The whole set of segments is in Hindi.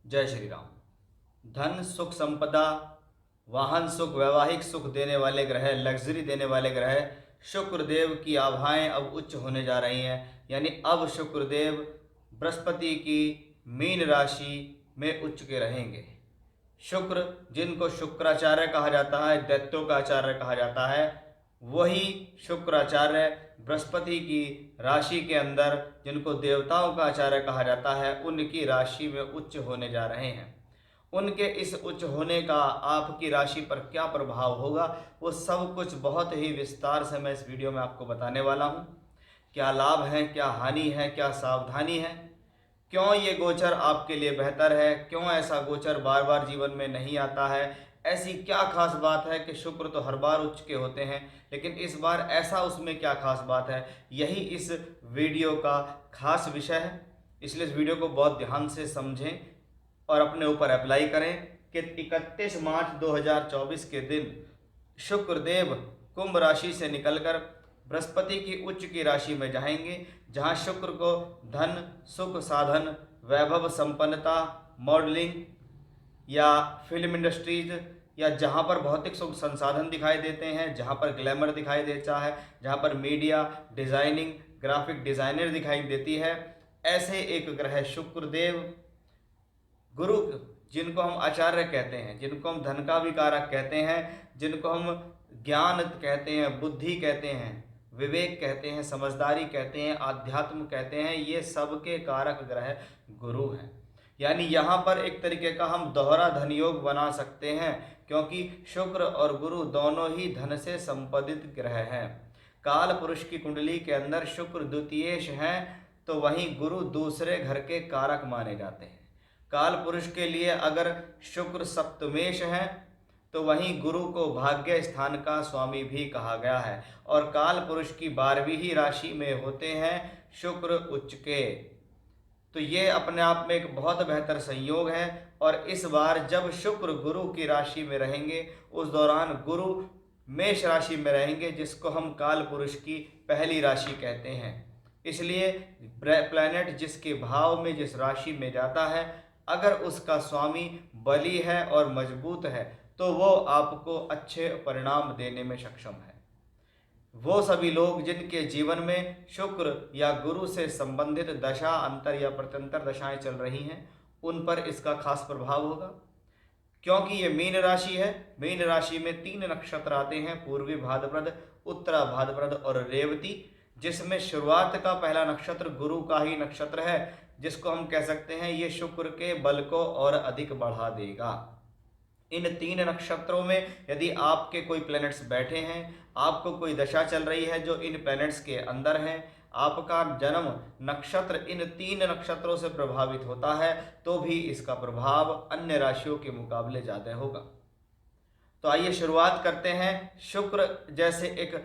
जय श्री राम। धन सुख संपदा, वाहन सुख, वैवाहिक सुख देने वाले ग्रह, लग्जरी देने वाले ग्रह शुक्रदेव की आभाएं अब उच्च होने जा रही हैं। यानी अब शुक्रदेव बृहस्पति की मीन राशि में उच्च के रहेंगे। शुक्र, जिनको शुक्राचार्य कहा जाता है, दैत्यों का आचार्य कहा जाता है, वही शुक्राचार्य बृहस्पति की राशि के अंदर, जिनको देवताओं का आचार्य कहा जाता है, उनकी राशि में उच्च होने जा रहे हैं। उनके इस उच्च होने का आपकी राशि पर क्या प्रभाव होगा, वो सब कुछ बहुत ही विस्तार से मैं इस वीडियो में आपको बताने वाला हूँ। क्या लाभ है, क्या हानि है, क्या सावधानी है, क्यों ये गोचर आपके लिए बेहतर है, क्यों ऐसा गोचर बार बार जीवन में नहीं आता है, ऐसी क्या खास बात है कि शुक्र तो हर बार उच्च के होते हैं, लेकिन इस बार ऐसा उसमें क्या खास बात है, यही इस वीडियो का खास विषय है। इसलिए इस वीडियो को बहुत ध्यान से समझें और अपने ऊपर अप्लाई करें कि 31 मार्च 2024 के दिन शुक्रदेव कुंभ राशि से निकलकर बृहस्पति की उच्च की राशि में जाएंगे, जहां शुक्र को धन सुख साधन, वैभव संपन्नता, मॉडलिंग या फिल्म इंडस्ट्रीज, या जहां पर भौतिक सुख संसाधन दिखाई देते हैं, जहां पर ग्लैमर दिखाई देता है, जहां पर मीडिया, डिजाइनिंग, ग्राफिक डिजाइनर दिखाई देती है, ऐसे एक ग्रह शुक्रदेव, गुरु, जिनको हम आचार्य कहते हैं, जिनको हम धन का भी कारक कहते हैं, जिनको हम ज्ञान कहते हैं, बुद्धि कहते हैं, विवेक कहते हैं, समझदारी कहते हैं, आध्यात्म कहते हैं, ये सबके कारक ग्रह गुरु हैं। यानी यहाँ पर एक तरीके का हम दोहरा धन योग बना सकते हैं, क्योंकि शुक्र और गुरु दोनों ही धन से संपदित ग्रह हैं। काल पुरुष की कुंडली के अंदर शुक्र द्वितीयेश हैं, तो वहीं गुरु दूसरे घर के कारक माने जाते हैं। काल पुरुष के लिए अगर शुक्र सप्तमेश है, तो वहीं गुरु को भाग्य स्थान का स्वामी भी कहा गया है, और काल पुरुष की 12वीं ही राशि में होते हैं शुक्र उच्च के। तो ये अपने आप में एक बहुत बेहतर संयोग है। और इस बार जब शुक्र गुरु की राशि में रहेंगे, उस दौरान गुरु मेष राशि में रहेंगे, जिसको हम काल पुरुष की पहली राशि कहते हैं। इसलिए प्लैनेट जिसके भाव में, जिस राशि में जाता है, अगर उसका स्वामी बली है और मजबूत है, तो वो आपको अच्छे परिणाम देने में सक्षम है। वो सभी लोग जिनके जीवन में शुक्र या गुरु से संबंधित दशा, अंतर या प्रत्यंतर दशाएं चल रही हैं, उन पर इसका खास प्रभाव होगा। क्योंकि ये मीन राशि है, मीन राशि में 3 नक्षत्र आते हैं, पूर्वी भाद्रपद, उत्तरा भाद्रपद और रेवती, जिसमें शुरुआत का पहला नक्षत्र गुरु का ही नक्षत्र है, जिसको हम कह सकते हैं ये शुक्र के बल को और अधिक बढ़ा देगा। इन 3 नक्षत्रों में यदि आपके कोई प्लैनेट्स बैठे हैं, आपको कोई दशा चल रही है जो इन प्लैनेट्स के अंदर है, आपका जन्म नक्षत्र इन 3 नक्षत्रों से प्रभावित होता है, तो भी इसका प्रभाव अन्य राशियों के मुकाबले ज़्यादा होगा। तो आइए शुरुआत करते हैं शुक्र जैसे एक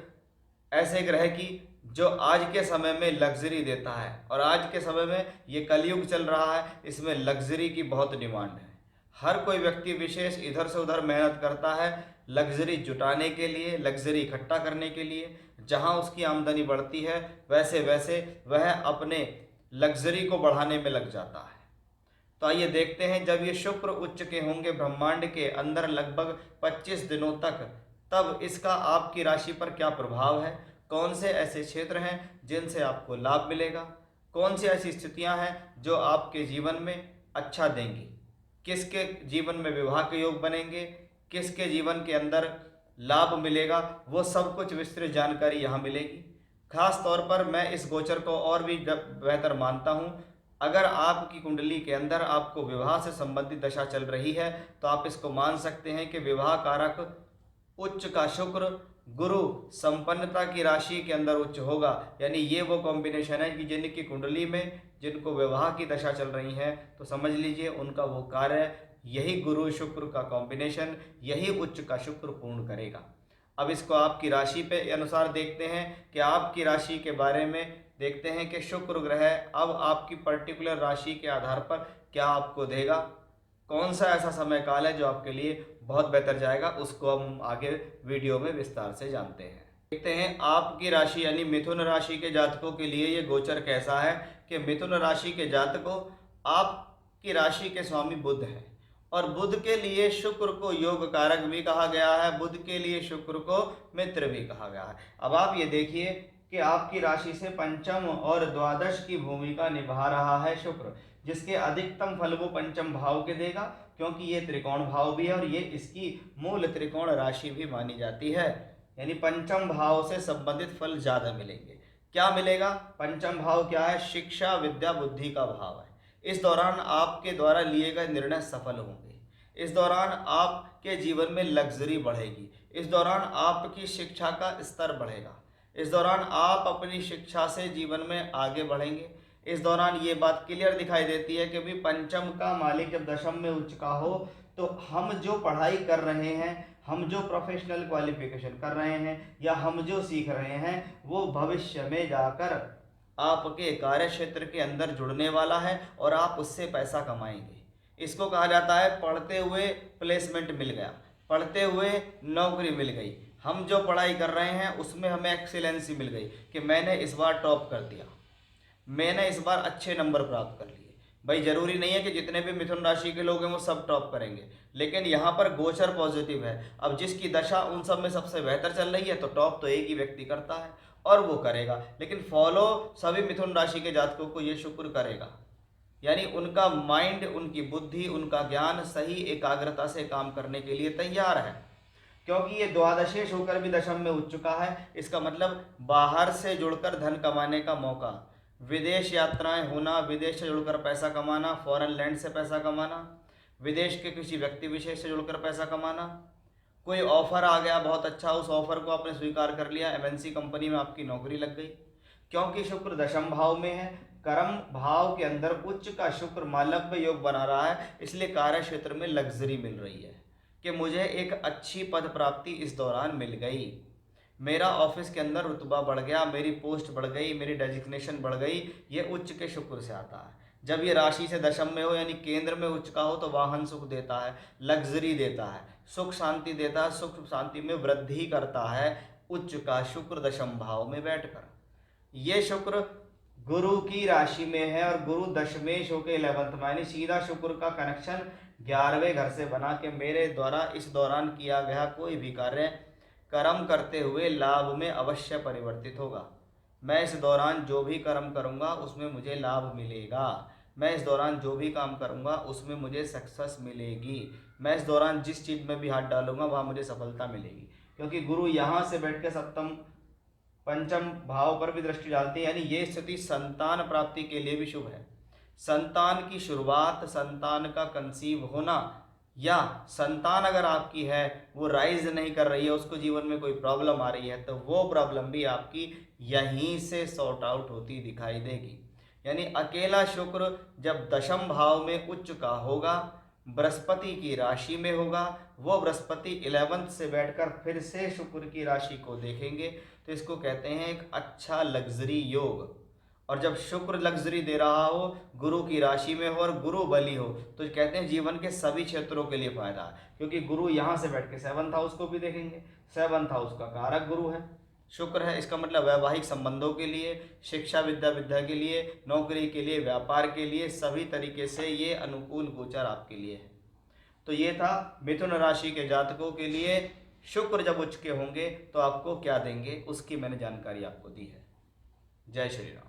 ऐसे ग्रह की, जो आज के समय में लग्जरी देता है। और आज के समय में ये कलयुग चल रहा है, इसमें लग्जरी की बहुत डिमांड है। हर कोई व्यक्ति विशेष इधर से उधर मेहनत करता है लग्जरी जुटाने के लिए, लग्जरी इकट्ठा करने के लिए। जहां उसकी आमदनी बढ़ती है, वैसे वैसे वह अपने लग्जरी को बढ़ाने में लग जाता है। तो आइए देखते हैं, जब ये शुक्र उच्च के होंगे ब्रह्मांड के अंदर लगभग 25 दिनों तक, तब इसका आपकी राशि पर क्या प्रभाव है, कौन से ऐसे क्षेत्र हैं जिनसे आपको लाभ मिलेगा, कौन सी ऐसी स्थितियां हैं जो आपके जीवन में अच्छा देंगी, किसके जीवन में विवाह के योग बनेंगे, किसके जीवन के अंदर लाभ मिलेगा, वो सब कुछ विस्तृत जानकारी यहाँ मिलेगी। खास तौर पर मैं इस गोचर को और भी बेहतर मानता हूँ। अगर आपकी कुंडली के अंदर आपको विवाह से संबंधित दशा चल रही है, तो आप इसको मान सकते हैं कि विवाह कारक उच्च का शुक्र गुरु संपन्नता की राशि के अंदर उच्च होगा। यानी ये वो कॉम्बिनेशन है कि जिनकी कुंडली में जिनको विवाह की दशा चल रही है, तो समझ लीजिए उनका वो कार्य यही गुरु शुक्र का कॉम्बिनेशन, यही उच्च का शुक्र पूर्ण करेगा। अब इसको आपकी राशि पे अनुसार देखते हैं कि आपकी राशि के बारे में देखते हैं कि शुक्र ग्रह अब आपकी पर्टिकुलर राशि के आधार पर क्या आपको देगा, कौन सा ऐसा समय काल है जो आपके लिए बहुत बेहतर जाएगा, उसको हम आगे वीडियो में विस्तार से जानते हैं। देखते हैं आपकी राशि यानी मिथुन राशि के जातकों के लिए ये गोचर कैसा है कि मिथुन राशि के जातकों, आप की राशि के स्वामी बुध हैं और बुध के लिए शुक्र को योग कारक भी कहा गया है, बुध के लिए शुक्र को मित्र भी कहा गया है। अब आप ये देखिए कि आपकी राशि से पंचम और द्वादश की भूमिका निभा रहा है शुक्र, जिसके अधिकतम फल वो पंचम भाव के देगा, क्योंकि ये त्रिकोण भाव भी है और ये इसकी मूल त्रिकोण राशि भी मानी जाती है। यानी पंचम भाव से संबंधित फल ज्यादा मिलेंगे। क्या मिलेगा? पंचम भाव क्या है? शिक्षा, विद्या, बुद्धि का भाव है। इस दौरान आपके द्वारा लिए गए निर्णय सफल होंगे। इस दौरान आपके जीवन में लग्जरी बढ़ेगी। इस दौरान आपकी शिक्षा का स्तर बढ़ेगा। इस दौरान आप अपनी शिक्षा से जीवन में आगे बढ़ेंगे। इस दौरान ये बात क्लियर दिखाई देती है कि भी पंचम का मालिक जब दशम में उच्च का हो तो हम जो पढ़ाई कर रहे हैं, हम जो प्रोफेशनल क्वालिफिकेशन कर रहे हैं या हम जो सीख रहे हैं, वो भविष्य में जाकर आपके कार्य क्षेत्र के अंदर जुड़ने वाला है और आप उससे पैसा कमाएंगे। इसको कहा जाता है पढ़ते हुए प्लेसमेंट मिल गया, पढ़ते हुए नौकरी मिल गई। हम जो पढ़ाई कर रहे हैं उसमें हमें एक्सीलेंसी मिल गई कि मैंने इस बार टॉप कर दिया, मैंने इस बार अच्छे नंबर प्राप्त कर लिए। भाई जरूरी नहीं है कि जितने भी मिथुन राशि के लोग हैं वो सब टॉप करेंगे, लेकिन यहाँ पर गोचर पॉजिटिव है। अब जिसकी दशा उन सब में सबसे बेहतर चल रही है तो टॉप तो एक ही व्यक्ति करता है और वो करेगा, लेकिन फॉलो सभी मिथुन राशि के जातकों को ये शुक्र करेगा। यानी उनका माइंड, उनकी बुद्धि, उनका ज्ञान सही एकाग्रता से काम करने के लिए तैयार है, क्योंकि ये द्वादशेश होकर भी दशम में उठ चुका है। इसका मतलब बाहर से जुड़कर धन कमाने का मौका, विदेश यात्राएं होना, विदेश से जुड़कर पैसा कमाना, फॉरेन लैंड से पैसा कमाना, विदेश के किसी व्यक्ति विशेष से जुड़कर पैसा कमाना, कोई ऑफर आ गया बहुत अच्छा, उस ऑफर को आपने स्वीकार कर लिया, एमएनसी कंपनी में आपकी नौकरी लग गई। क्योंकि शुक्र दशम भाव में है, कर्म भाव के अंदर उच्च का शुक्र मालव्य योग बना रहा है, इसलिए कार्य क्षेत्र में लग्जरी मिल रही है कि मुझे एक अच्छी पद प्राप्ति इस दौरान मिल गई, मेरा ऑफिस के अंदर रुतबा बढ़ गया, मेरी पोस्ट बढ़ गई, मेरी डेजिग्नेशन बढ़ गई। ये उच्च के शुक्र से आता है। जब ये राशि से दशम में हो यानी केंद्र में उच्च का हो तो वाहन सुख देता है, लग्जरी देता है, सुख शांति देता है, सुख शांति में वृद्धि करता है उच्च का शुक्र दशम भाव में बैठकर। ये शुक्र गुरु की राशि में है और गुरु दशमेश होकर 11th यानी सीधा शुक्र का कनेक्शन 11वें घर से बना के मेरे द्वारा इस दौरान किया गया कोई भी कार्य कर्म करते हुए लाभ में अवश्य परिवर्तित होगा। मैं इस दौरान जो भी कर्म करूंगा उसमें मुझे लाभ मिलेगा, मैं इस दौरान जो भी काम करूंगा उसमें मुझे सक्सेस मिलेगी, मैं इस दौरान जिस चीज़ में भी हाथ डालूंगा वहाँ मुझे सफलता मिलेगी। क्योंकि गुरु यहाँ से बैठ के सप्तम पंचम भाव पर भी दृष्टि डालते हैं, यानी ये स्थिति संतान प्राप्ति के लिए भी शुभ है। संतान की शुरुआत, संतान का कंसीव होना, या संतान अगर आपकी है वो राइज नहीं कर रही है, उसको जीवन में कोई प्रॉब्लम आ रही है, तो वो प्रॉब्लम भी आपकी यहीं से सॉर्ट आउट होती दिखाई देगी। यानी अकेला शुक्र जब दशम भाव में उच्च का होगा, बृहस्पति की राशि में होगा, वो बृहस्पति 11th से बैठकर फिर से शुक्र की राशि को देखेंगे, तो इसको कहते हैं एक अच्छा लग्जरी योग। और जब शुक्र लग्जरी दे रहा हो, गुरु की राशि में हो और गुरु बली हो, तो कहते हैं जीवन के सभी क्षेत्रों के लिए फायदा है। क्योंकि गुरु यहाँ से बैठ के 7th हाउस को भी देखेंगे, 7th हाउस का कारक गुरु है, शुक्र है। इसका मतलब वैवाहिक संबंधों के लिए, शिक्षा विद्या के लिए, नौकरी के लिए, व्यापार के लिए, सभी तरीके से ये अनुकूल गोचर आपके लिए है। तो ये था मिथुन राशि के जातकों के लिए शुक्र जब उच्च के होंगे तो आपको क्या देंगे, उसकी मैंने जानकारी आपको दी है। जय श्री राम।